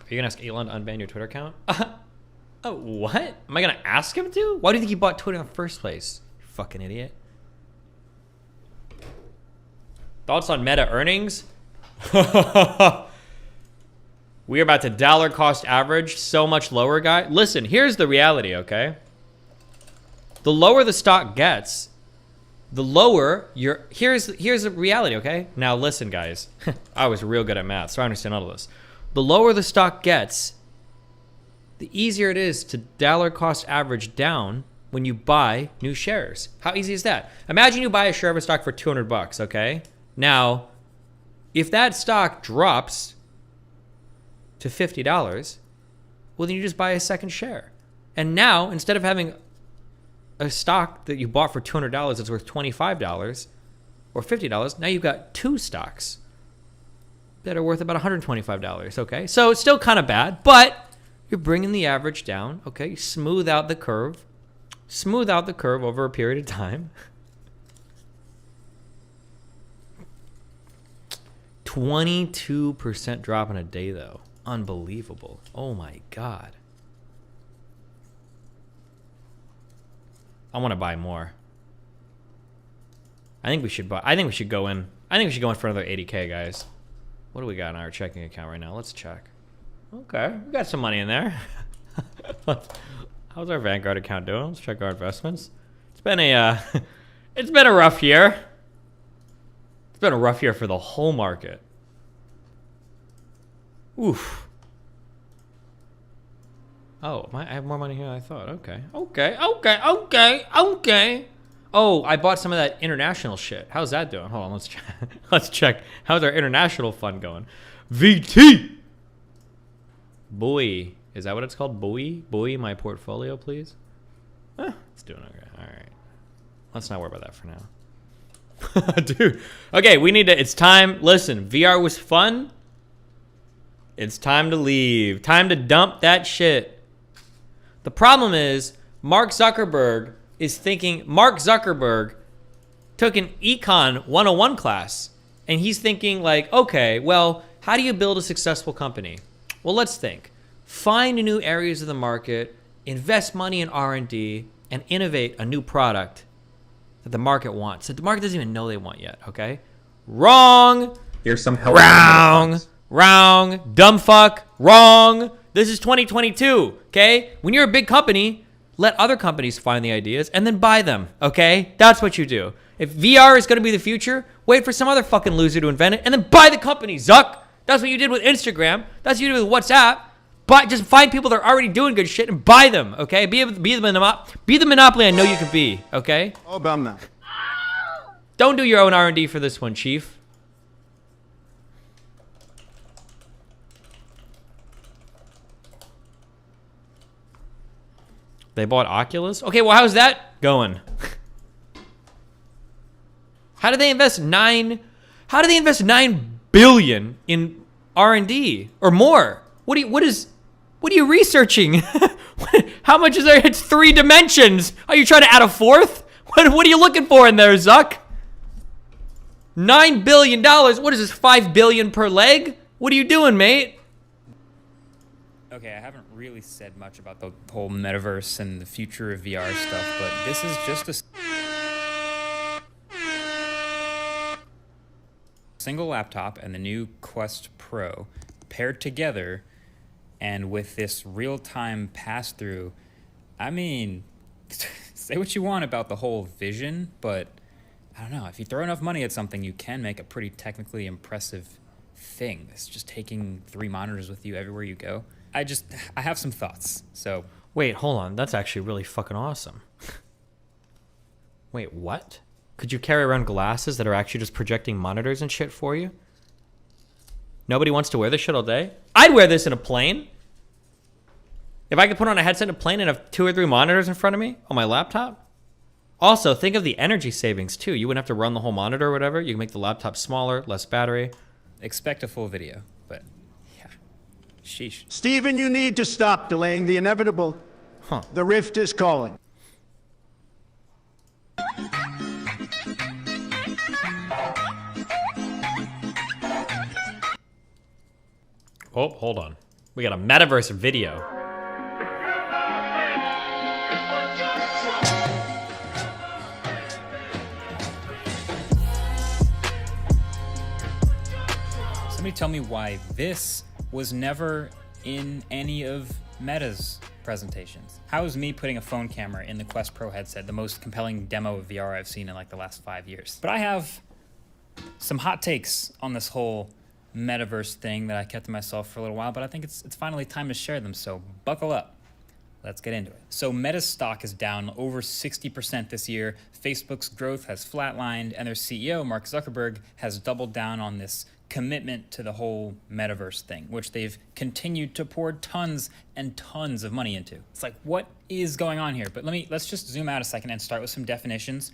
you gonna ask Elon to unban your Twitter account? Oh, what? Am I gonna ask him to? Why do you think he bought Twitter in the first place? You fucking idiot. Thoughts on Meta earnings? We are about to dollar cost average so much lower, guy. Listen, here's the reality, okay? The lower the stock gets, the lower your... Here's the reality, okay? Now listen, guys. I was real good at math, so I understand all of this. The lower the stock gets, the easier it is to dollar cost average down when you buy new shares. How easy is that? Imagine you buy a share of a stock for 200 bucks, okay? Now, if that stock drops to $50, well, then you just buy a second share. And now, instead of having a stock that you bought for $200 that's worth $25 or $50, now you've got two stocks that are worth about $125, okay? So it's still kind of bad, but you're bringing the average down, okay? You smooth out the curve. Smooth out the curve over a period of time. 22% drop in a day, though. Unbelievable. Oh my God. I want to buy more. I think we should buy. I think we should go in. I think we should go in for another 80K, guys. What do we got in our checking account right now? Let's check. Okay, we got some money in there. How's our Vanguard account doing? Let's check our investments. It's been a it's been a rough year. It's been a rough year for the whole market. Oof. Oh, I have more money here than I thought. Okay. Okay. Oh, I bought some of that international shit. How's that doing? Hold on, let's check. Let's check. How's our international fund going? VT! Buoy. Is that what it's called? Buoy? Buoy my portfolio, please? It's doing okay. All right. Let's not worry about that for now. Dude. Okay, we need to... It's time... Listen, VR was fun. It's time to leave. Time to dump that shit. The problem is, Mark Zuckerberg is thinking... Mark Zuckerberg took an Econ 101 class. And he's thinking like, okay, well, how do you build a successful company? Well, let's think. Find new areas of the market, invest money in R&D, and innovate a new product that the market wants. That the market doesn't even know they want yet, okay? Wrong! Here's some help. Wrong! Dumb fuck! Wrong! This is 2022, okay? When you're a big company, let other companies find the ideas and then buy them, okay? That's what you do. If VR is gonna be the future, wait for some other fucking loser to invent it and then buy the company, Zuck! That's what you did with Instagram. That's what you did with WhatsApp. But just find people that are already doing good shit and buy them, okay? Be the monopoly I know you can be, okay? Oh, about that. Don't do your own R&D for this one, Chief. They bought Oculus? Okay, well, how's that going? How did they invest $9 billion in R&D or more? What are you researching? How much is there? It's 3 dimensions. Are you trying to add a 4th? What are you looking for in there, Zuck? $9 billion. What is this, 5 billion per leg? What are you doing, mate? Okay, I haven't really said much about the whole metaverse and the future of VR stuff, but this is just a single laptop and the new Quest Pro paired together, and with this real-time pass-through. I mean, say what you want about the whole vision, but I don't know, if you throw enough money at something, you can make a pretty technically impressive thing. It's just taking 3 monitors with you everywhere you go. I have some thoughts, so. Wait, hold on. That's actually really fucking awesome. Wait, what? Could you carry around glasses that are actually just projecting monitors and shit for you? Nobody wants to wear this shit all day? I'd wear this in a plane. If I could put on a headset in a plane and have 2 or 3 monitors in front of me on my laptop. Also, think of the energy savings too. You wouldn't have to run the whole monitor or whatever. You can make the laptop smaller, less battery. Expect a full video, but yeah, sheesh. Stephen, you need to stop delaying the inevitable. Huh. The rift is calling. Oh, hold on. We got a metaverse video. Somebody tell me why this was never in any of Meta's presentations. How is me putting a phone camera in the Quest Pro headset the most compelling demo of VR I've seen in like the last 5 years? But I have some hot takes on this whole metaverse thing that I kept to myself for a little while, but I think it's finally time to share them, so buckle up. Let's get into it. So Meta's stock is down over 60% this year. Facebook's growth has flatlined, and their CEO, Mark Zuckerberg, has doubled down on this commitment to the whole metaverse thing, which they've continued to pour tons and tons of money into. It's like, what is going on here? But let's just zoom out a second and start with some definitions.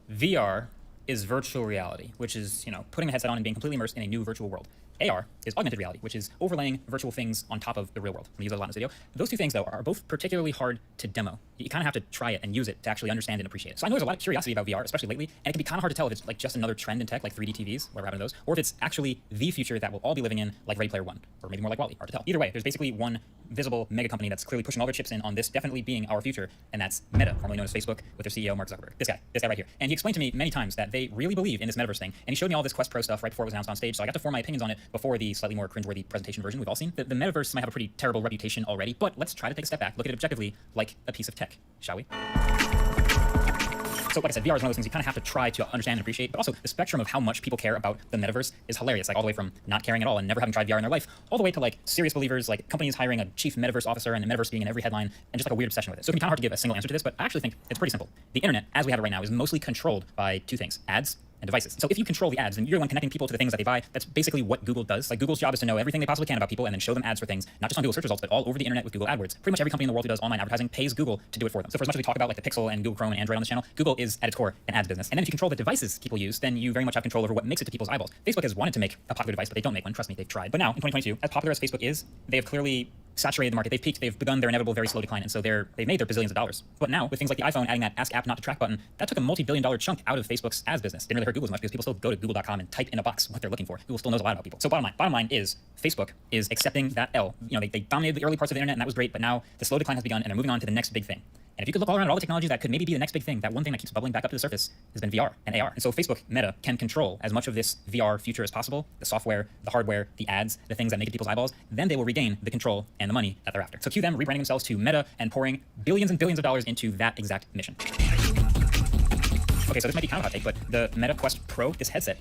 VR is virtual reality, which is, putting a headset on and being completely immersed in a new virtual world. AR is augmented reality, which is overlaying virtual things on top of the real world. We use that a lot in this video. Those two things, though, are both particularly hard to demo. You kind of have to try it and use it to actually understand and appreciate it. So I know there's a lot of curiosity about VR, especially lately, and it can be kind of hard to tell if it's like just another trend in tech, like 3D TVs, whatever happened to those, or if it's actually the future that we'll all be living in, like Ready Player One, or maybe more like WALL-E. Hard to tell. Either way, there's basically one visible mega company that's clearly pushing all their chips in on this definitely being our future, and that's Meta, formerly known as Facebook, with their CEO, Mark Zuckerberg. This guy right here. And he explained to me many times that they really believe in this metaverse thing, and he showed me all this Quest Pro stuff right before it was announced on stage, so I got to form my opinions on it before the slightly more cringeworthy presentation version we've all seen. The metaverse might have a pretty terrible reputation already, but let's try to take a step back, look at it objectively like a piece of tech, shall we? So like I said, VR is one of those things you kind of have to try to understand and appreciate, but also the spectrum of how much people care about the metaverse is hilarious, like all the way from not caring at all and never having tried VR in their life, all the way to like serious believers, like companies hiring a chief metaverse officer and the metaverse being in every headline, and just like a weird obsession with it. So it can be kind of hard to give a single answer to this, but I actually think it's pretty simple. The internet, as we have it right now, is mostly controlled by two things: ads and devices. So if you control the ads, then you're the one connecting people to the things that they buy. That's basically what Google does. Like Google's job is to know everything they possibly can about people and then show them ads for things, not just on Google search results, but all over the internet with Google AdWords. Pretty much every company in the world who does online advertising pays Google to do it for them. So for as much as we talk about like the Pixel and Google Chrome and Android on this channel, Google is at its core an ads business. And then if you control the devices people use, then you very much have control over what makes it to people's eyeballs. Facebook has wanted to make a popular device, but they don't make one. Trust me, they've tried. But now in 2022, as popular as Facebook is, they have clearly saturated the market. They've peaked. They've begun their inevitable, very slow decline, and so they've made their bazillions of dollars. But now, with things like the iPhone adding that Ask App Not to Track button, that took a multi-billion-dollar chunk out of Facebook's ads business. Didn't really hurt Google as much because people still go to google.com and type in a box what they're looking for. Google still knows a lot about people. So bottom line is Facebook is accepting that L. They dominated the early parts of the internet, and that was great. But now the slow decline has begun, and they're moving on to the next big thing. And if you could look all around at all the technologies that could maybe be the next big thing, that one thing that keeps bubbling back up to the surface has been VR and AR. And so Facebook, Meta, can control as much of this VR future as possible, the software, the hardware, the ads, the things that make it people's eyeballs, then they will regain the control and the money that they're after. So cue them rebranding themselves to Meta and pouring billions and billions of dollars into that exact mission. Okay, so this might be kind of a hot take, but the Meta Quest Pro, this headset,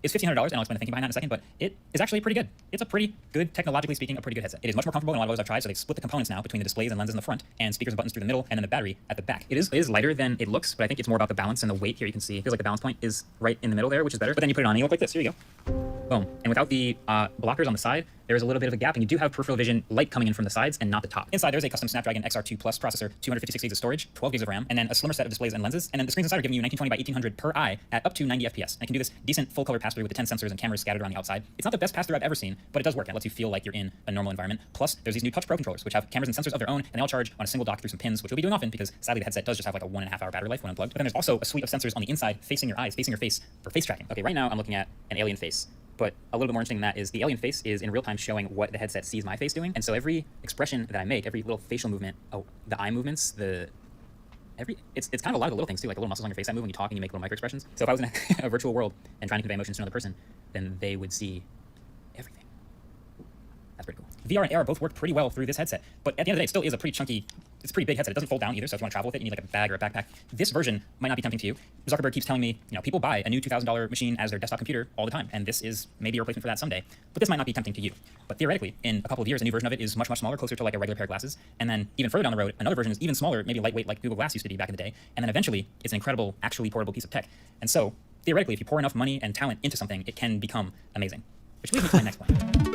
is $1,500, and I'll explain the thinking behind that in a second, but it is actually pretty good. It's a pretty good, technologically speaking, a pretty good headset. It is much more comfortable than a lot of others I've tried, so they've split the components now between the displays and lenses in the front, and speakers and buttons through the middle, and then the battery at the back. It is lighter than it looks, but I think it's more about the balance and the weight here. You can see, it feels like the balance point is right in the middle there, which is better. But then you put it on, and you look like this. Here you go. Boom. And without the blockers on the side, there is a little bit of a gap, and you do have peripheral vision light coming in from the sides and not the top. Inside, there's a custom Snapdragon XR2 Plus processor, 256 gigs of storage, 12 gigs of RAM, and then a slimmer set of displays and lenses. And then the screens inside are giving you 1920 by 1800 per eye at up to 90 FPS. And it can do this decent full color pass-through with the 10 sensors and cameras scattered around the outside. It's not the best pass-through I've ever seen, but it does work. It lets you feel like you're in a normal environment. Plus, there's these new Touch Pro controllers, which have cameras and sensors of their own, and they all charge on a single dock through some pins, which we'll be doing often because sadly the headset does just have like a 1.5 hour battery life when unplugged. But then there's also a suite of sensors on the inside facing your eyes, facing your face for face tracking. Okay, right now I'm looking at an alien face. But a little bit more interesting than that is the alien face is in real time showing what the headset sees my face doing. And so every expression that I make, every little facial movement, the eye movements, it's kind of a lot of the little things too, like the little muscles on your face that move when you talk and you make little micro expressions. So if I was in a virtual world and trying to convey emotions to another person, then they would see everything. That's pretty cool. VR and AR both work pretty well through this headset, but at the end of the day, it still is a pretty chunky, it's a pretty big headset. It doesn't fold down either, so if you want to travel with it, you need like a bag or a backpack. This version might not be tempting to you. Zuckerberg keeps telling me, people buy a new $2,000 machine as their desktop computer all the time, and this is maybe a replacement for that someday, but this might not be tempting to you. But theoretically, in a couple of years, a new version of it is much, much smaller, closer to like a regular pair of glasses, and then even further down the road, another version is even smaller, maybe lightweight like Google Glass used to be back in the day, and then eventually, it's an incredible, actually portable piece of tech. And so, theoretically, if you pour enough money and talent into something, it can become amazing. Which leads me to my next point.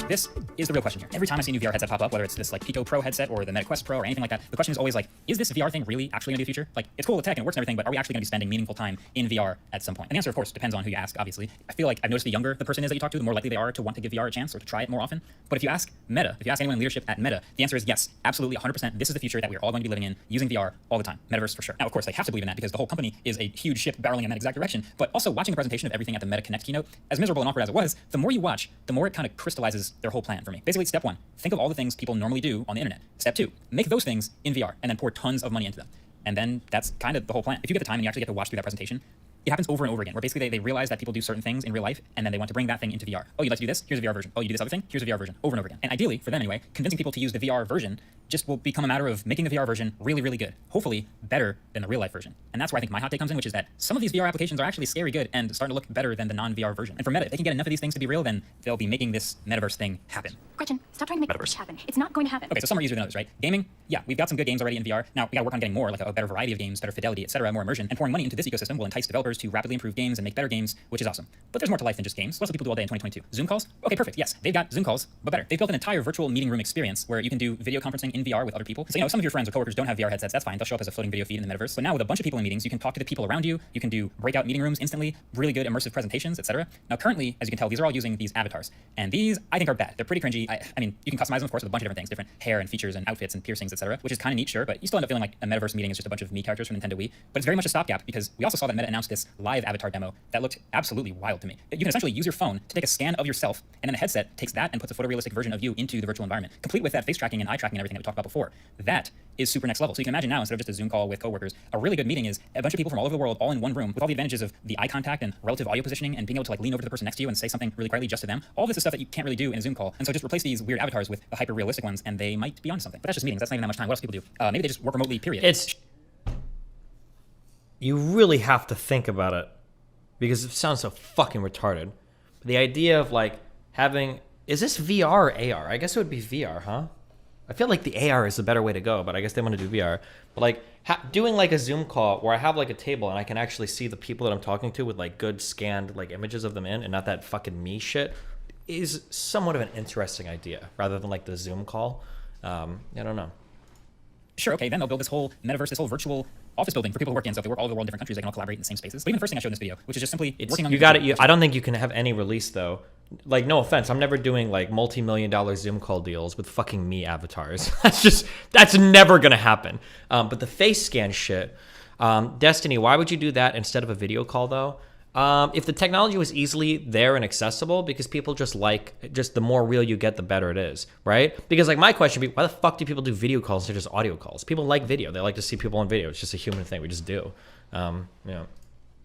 This is the real question here. Every time I see a new VR headset pop up, whether it's this like Pico Pro headset or the Meta Quest Pro or anything like that, the question is always like, is this VR thing really actually gonna be the future? Like, it's cool with tech and it works and everything, but are we actually gonna be spending meaningful time in VR at some point? And the answer, of course, depends on who you ask, obviously. I feel like I've noticed the younger the person is that you talk to, the more likely they are to want to give VR a chance or to try it more often. But if you ask Meta, if you ask anyone in leadership at Meta, the answer is yes, absolutely 100%. This is the future that we're all going to be living in, using VR all the time. Metaverse for sure. Now, of course, they have to believe in that because the whole company is a huge ship barreling in that exact direction. But also watching the presentation of everything at the Meta Connect keynote, as miserable and awkward as it was, the more you watch, the more it kind of crystallizes their whole plan. for me. Basically, step 1, think of all the things people normally do on the internet. Step 2, make those things in VR and then pour tons of money into them. And then that's kind of the whole plan. If you get the time and you actually get to watch through that presentation, it happens over and over again, where basically they realize that people do certain things in real life, and then they want to bring that thing into VR. Oh, you'd like to do this? Here's a VR version. Oh, you do this other thing? Here's a VR version. Over and over again. And ideally, for them anyway, convincing people to use the VR version just will become a matter of making the VR version really, really good. Hopefully, better than the real life version. And that's where I think my hot take comes in, which is that some of these VR applications are actually scary good and starting to look better than the non-VR version. And for Meta, if they can get enough of these things to be real, then they'll be making this metaverse thing happen. Gretchen, stop trying to make this happen. It's not going to happen. Okay, so some are easier than others, right? Gaming, yeah, we've got some good games already in VR. Now, we gotta work on getting more, like a better variety of games, better fidelity, etc., more immersion. And pouring money into this ecosystem will entice developers to rapidly improve games and make better games, which is awesome. But there's more to life than just games. What else do people do all day in 2022? Zoom calls? Okay, perfect. Yes, they've got Zoom calls, but better. They've built an entire virtual meeting room experience where you can do video conferencing in VR with other people. So, some of your friends or coworkers don't have VR headsets, that's fine. They'll show up as a floating video feed in the metaverse. But now with a bunch of people in meetings, you can talk to the people around you. You can do breakout meeting rooms instantly, really good immersive presentations, etc. Now, currently, as you can tell, these are all using these avatars. And these, I think, are bad. They're pretty cringy. I mean, you can customize them, of course, with a bunch of different things, different hair and features and outfits and piercings, etc., which is kind of neat, sure, but you still end up feeling like a metaverse meeting is just a bunch of Mii characters from Nintendo Wii. But it's very much a stopgap because we also saw that Meta announced this live avatar demo that looked absolutely wild to me. You can essentially use your phone to take a scan of yourself, and then the headset takes that and puts a photorealistic version of you into the virtual environment, complete with that face tracking and eye tracking and everything that we talked about before. That is super next level. So you can imagine now, instead of just a Zoom call with coworkers, a really good meeting is a bunch of people from all over the world all in one room with all the advantages of the eye contact and relative audio positioning and being able to like lean over to the person next to you and say something really quietly just to them. All this is stuff that you can't really do in a Zoom call. And so just replace these weird avatars with the hyper realistic ones and they might be on something. But that's just meetings. That's not even that much time. What else do people do? Maybe they just work remotely, period. You really have to think about it because it sounds so fucking retarded. The idea of like having, is this VR or AR? I guess it would be VR, huh? I feel like the AR is the better way to go, but I guess they want to do VR. But like doing like a Zoom call where I have like a table and I can actually see the people that I'm talking to with like good scanned like images of them in and not that fucking me shit is somewhat of an interesting idea rather than like the Zoom call. I don't know. Sure, okay, then they'll build this whole metaverse, this whole virtual office building for people who work in. So if they work all over the world, different countries, they can all collaborate in the same spaces. But even the first thing I showed in this video, which is just simply working on... You got it. I don't think you can have any release, though. Like, no offense, I'm never doing, like, multi-million-dollar Zoom call deals with fucking me avatars. That's never going to happen. But the face scan shit, Destiny, why would you do that instead of a video call, though? If the technology was easily there and accessible, because people just the more real you get, the better it is, right? Because like my question would be, why the fuck do people do video calls instead of just audio calls? People like video. They like to see people on video. It's just a human thing. We just do.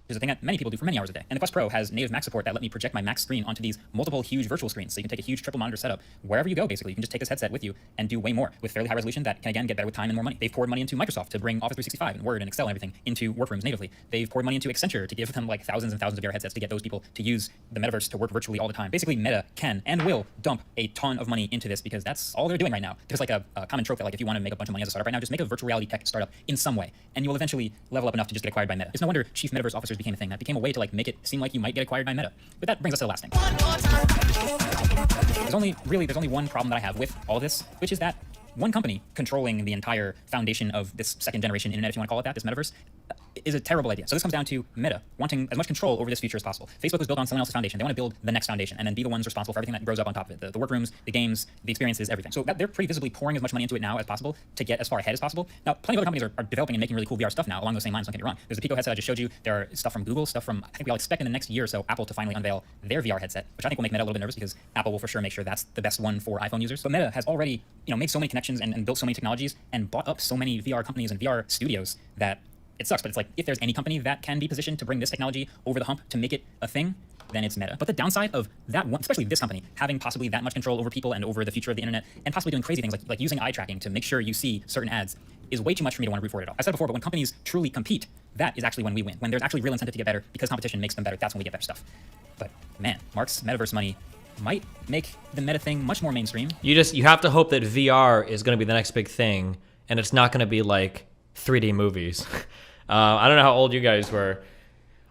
Is a thing that many people do for many hours a day. And the Quest Pro has native Mac support that let me project my Mac screen onto these multiple huge virtual screens. So you can take a huge triple monitor setup wherever you go, basically. You can just take this headset with you and do way more with fairly high resolution that can, again, get better with time and more money. They've poured money into Microsoft to bring Office 365 and Word and Excel and everything into workrooms natively. They've poured money into Accenture to give them like thousands and thousands of VR headsets to get those people to use the metaverse to work virtually all the time. Basically, Meta can and will dump a ton of money into this because that's all they're doing right now. There's like a common trope that like if you want to make a bunch of money as a startup right now, just make a virtual reality tech startup in some way, and you will eventually level up enough to just get acquired by Meta. It's no wonder chief metaverse officers became a thing. That became a way to like make it seem like you might get acquired by Meta. But that brings us to the last thing. There's only one problem that I have with all of this, which is that one company controlling the entire foundation of this second generation internet, if you want to call it that, this metaverse, is a terrible idea. So this comes down to Meta wanting as much control over this future as possible. Facebook was built on someone else's foundation. They want to build the next foundation and then be the ones responsible for everything that grows up on top of it. The workrooms, the games, the experiences, everything. So they're pretty visibly pouring as much money into it now as possible to get as far ahead as possible. Now, plenty of other companies are developing and making really cool VR stuff now along those same lines, don't get me wrong. There's the Pico headset I just showed you. There are stuff from Google, stuff from, I think we all expect in the next year or so, Apple to finally unveil their VR headset, which I think will make Meta a little bit nervous because Apple will for sure make sure that's the best one for iPhone users. But Meta has already, made so many connections and built so many technologies and bought up so many VR companies and VR studios that it sucks, but it's like, if there's any company that can be positioned to bring this technology over the hump to make it a thing, then it's Meta. But the downside of that one, especially this company, having possibly that much control over people and over the future of the internet, and possibly doing crazy things like using eye tracking to make sure you see certain ads, is way too much for me to want to root for it at all. I said before, but when companies truly compete, that is actually when we win. When there's actually real incentive to get better because competition makes them better, that's when we get better stuff. But man, Mark's metaverse money might make the Meta thing much more mainstream. You have to hope that VR is going to be the next big thing, and it's not going to be like 3D movies. I don't know how old you guys were.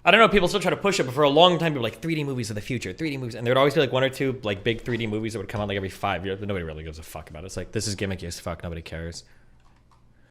I don't know, people still try to push it, but for a long time, people were like, 3D movies are the future, 3D movies. And there would always be like one or two like big 3D movies that would come out like every 5 years, but nobody really gives a fuck about it. It's like, this is gimmicky as fuck, nobody cares.